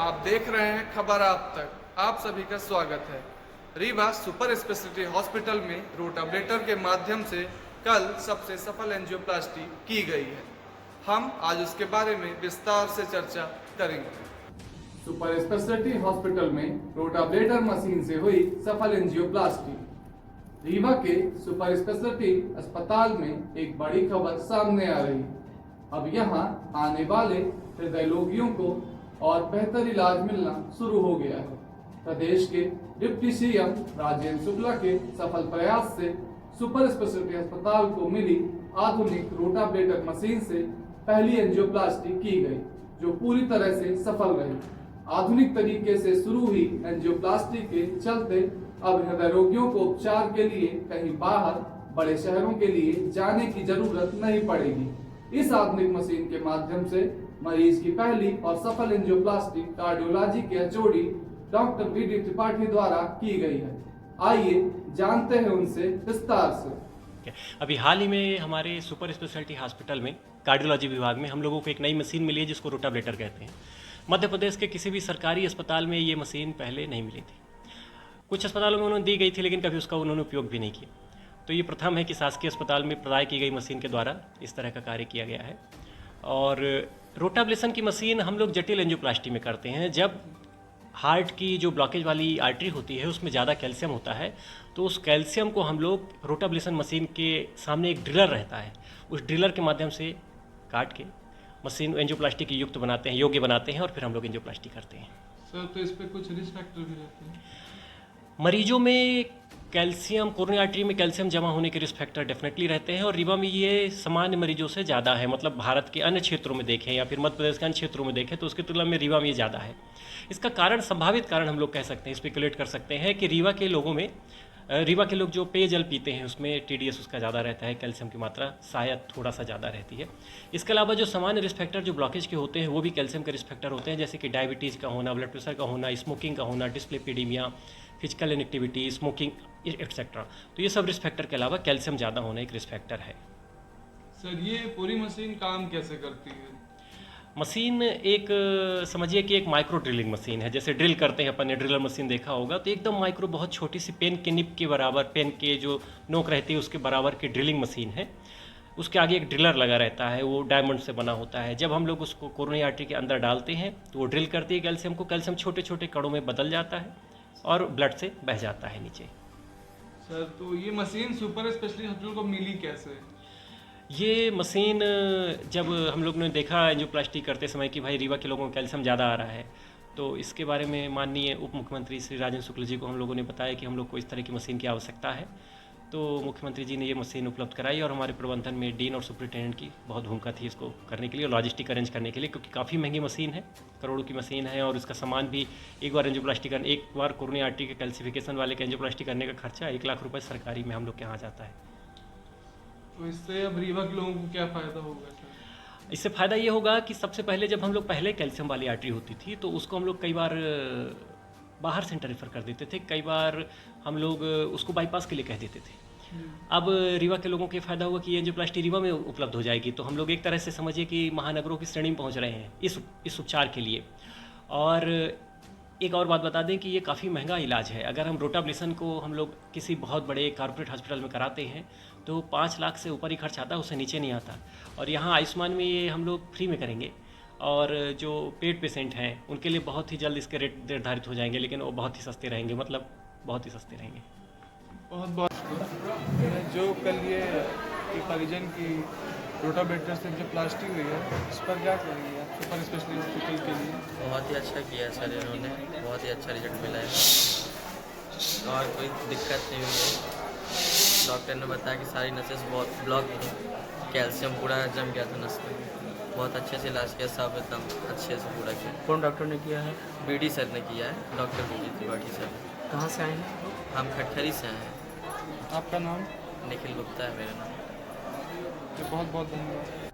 आप देख रहे हैं खबर आप तक। आप सभी का स्वागत है। रीवा सुपर स्पेशलिटी हॉस्पिटल में रोटावेटर के माध्यम से कल सबसे सफल एंजियोप्लास्टी की गई है। हम आज उसके बारे में विस्तार से चर्चा करेंगे। सुपर स्पेशलिटी हॉस्पिटल में रोटावेटर मशीन से हुई सफल एंजियोप्लास्टी। रीवा के सुपर स्पेशलिटी अस्पताल में एक बड़ी खबर सामने आ रही है। अब यहाँ आने वाले हृदय रोगियों को और बेहतर इलाज मिलना शुरू हो गया है। प्रदेश के डिप्टी सीएम राजेंद्र शुक्ला के सफल प्रयास से सुपर स्पेशलिटी अस्पताल को मिली आधुनिक रोटावेटर मशीन से पहली एंजियोप्लास्टी की गई, जो पूरी तरह से सफल रही। आधुनिक तरीके से शुरू हुई एंजियोप्लास्टी के चलते अब हृदय रोगियों को उपचार के लिए कहीं बाहर बड़े शहरों के लिए जाने की जरूरत नहीं पड़ेगी। इस आधुनिक मशीन के माध्यम से मरीज की पहली और सफल एंजियोप्लास्टी कार्डियोलॉजी के एचओडी डॉक्टर वीडी त्रिपाठी द्वारा की गई है। आइए जानते हैं उनसे विस्तार से। अभी हाल ही में हमारे सुपर स्पेशलिटी हॉस्पिटल में कार्डियोलॉजी विभाग में हम लोगों को एक नई मशीन मिली है जिसको रोटावेटर कहते हैं। मध्य प्रदेश के किसी भी सरकारी अस्पताल में ये मशीन पहले नहीं मिली थी। कुछ अस्पतालों में उन्होंने दी गई थी लेकिन कभी उसका उन्होंने उपयोग भी नहीं किया। तो ये प्रथम है कि शासकीय अस्पताल में प्रदाय की गई मशीन के द्वारा इस तरह का कार्य किया गया है। और रोटाब्लेशन की मशीन हम लोग जटिल एंजियोप्लास्टी में करते हैं। जब हार्ट की जो ब्लॉकेज वाली आर्टरी होती है उसमें ज़्यादा कैल्शियम होता है, तो उस कैल्शियम को हम लोग रोटाब्लेशन मशीन के सामने एक ड्रिलर रहता है, उस ड्रिलर के माध्यम से काट के मशीन एंजियोप्लास्टी की युक्त बनाते हैं, योग्य बनाते हैं और फिर हम लोग एंजियोप्लास्टी करते हैं। सर, तो इस पे कुछ रिस्क फैक्टर भी रहते हैं? मरीजों में कैल्शियम, कोरोनरी आर्टरी में कैल्शियम जमा होने के रिस्क फैक्टर डेफिनेटली रहते हैं और रीवा में ये सामान्य मरीजों से ज़्यादा है। मतलब भारत के अन्य क्षेत्रों में देखें या फिर मध्य प्रदेश के अन्य क्षेत्रों में देखें तो उसकी तुलना में रीवा में ये ज़्यादा है। इसका कारण, संभावित कारण हम लोग कह सकते हैं, स्पेकुलेट कर सकते हैं कि रीवा के लोग जो पेयजल पीते हैं उसमें टीडीएस उसका ज़्यादा रहता है, कैल्शियम की मात्रा शायद थोड़ा सा ज़्यादा रहती है। इसके अलावा जो सामान्य रिस्क फैक्टर जो ब्लॉकेज के होते हैं वो भी कैल्शियम के रिस्क फैक्टर होते हैं, जैसे कि डायबिटीज़ का होना, ब्लड प्रेशर का होना, स्मोकिंग का होना, डिस्प्लेपिडीमिया, फिजिकल इनएक्टिविटी, स्मोकिंग एक्सेट्रा। तो ये सब रिस्क फैक्टर के अलावा कैल्शियम ज़्यादा होना एक रिस्क फैक्टर है। सर, ये पूरी मशीन काम कैसे करती है? मशीन एक समझिए कि एक माइक्रो ड्रिलिंग मशीन है। जैसे ड्रिल करते हैं अपन ने ड्रिलर मशीन देखा होगा, तो एकदम माइक्रो, बहुत छोटी सी पेन के निप के बराबर, पेन के जो नोक रहती है उसके बराबर की ड्रिलिंग मशीन है। उसके आगे एक ड्रिलर लगा रहता है, वो डायमंड से बना होता है। जब हम लोग उसको कोरोनरी आर्टरी के अंदर डालते हैं तो वो ड्रिल करती है कैल्शियम को, कैल्शियम छोटे छोटे कणों में बदल जाता है और ब्लड से बह जाता है नीचे। सर, तो ये मशीन सुपर स्पेशलिटी हॉस्पिटल को मिली कैसे? ये मशीन जब हम लोग ने देखा एंजियोप्लास्टी करते समय कि भाई रीवा के लोगों को कैल्शियम ज़्यादा आ रहा है, तो इसके बारे में माननीय उप मुख्यमंत्री श्री राजेंद्र शुक्ल जी को हम लोगों ने बताया कि हम लोग को इस तरह की मशीन की आवश्यकता है। तो मुख्यमंत्री जी ने ये मशीन उपलब्ध कराई और हमारे प्रबंधन में डीन और सुपरिटेंडेंट की बहुत भूमिका थी इसको करने के लिए और लॉजिस्टिक अरेंज करने के लिए, क्योंकि काफ़ी महंगी मशीन है, करोड़ों की मशीन है और इसका सामान भी एक बार एंजियोप्लास्टी करने, एक बार कोरोनरी आर्टरी के कैल्सिफिकेशन वाले के एंजियोप्लास्टी करने का खर्चा 1 लाख रुपये सरकारी में हम लोग के यहाँ जाता है। तो इससे अब रीवा के लोगों को क्या फ़ायदा होगा सर? इससे फ़ायदा ये होगा कि सबसे पहले जब हम लोग पहले कैल्शियम वाली आर्टरी होती थी तो उसको हम लोग कई बार बाहर सेंटर रेफर कर देते थे, कई बार हम लोग उसको बाईपास के लिए कह देते थे। अब रीवा के लोगों को फ़ायदा होगा कि एंजियोप्लास्टी रीवा में उपलब्ध हो जाएगी, तो हम लोग एक तरह से समझिए कि महानगरों की श्रेणी में पहुँच रहे हैं इस उपचार के लिए। और एक और बात बता दें कि ये काफ़ी महंगा इलाज है। अगर हम रोटाब्लेशन को हम लोग किसी बहुत बड़े कॉर्पोरेट हॉस्पिटल में कराते हैं तो 5 लाख से ऊपर ही खर्च आता है, उससे नीचे नहीं आता। और यहाँ आयुष्मान में ये हम लोग फ्री में करेंगे और जो पेड पेशेंट हैं उनके लिए बहुत ही जल्द इसके रेट निर्धारित हो जाएंगे, लेकिन वो बहुत ही सस्ते रहेंगे, मतलब बहुत ही सस्ते रहेंगे। बहुत बहुत जो कल ये एक परिजन की रोटावेटर से जो प्लास्टिक हुई है, इस पर क्या करेंगे आप सुपर स्पेशलिटी हॉस्पिटल के लिए? बहुत ही अच्छा किया है सर, इन्होंने बहुत ही अच्छा रिजल्ट मिला है और कोई दिक्कत नहीं हुई है। डॉक्टर ने बताया कि सारी नसें बहुत ब्लॉक थी, कैल्शियम पूरा जम गया था नस में। बहुत अच्छे से इलाज किया, सब एकदम अच्छे से पूरा किया। कौन डॉक्टर ने किया है? बीडी सर ने किया है, डॉक्टर बीडी त्रिपाठी सर। कहाँ से आए हैं? हम खटखरी से आए हैं। आपका नाम? निखिल गुप्ता है मेरा नाम। बहुत बहुत धन्यवाद।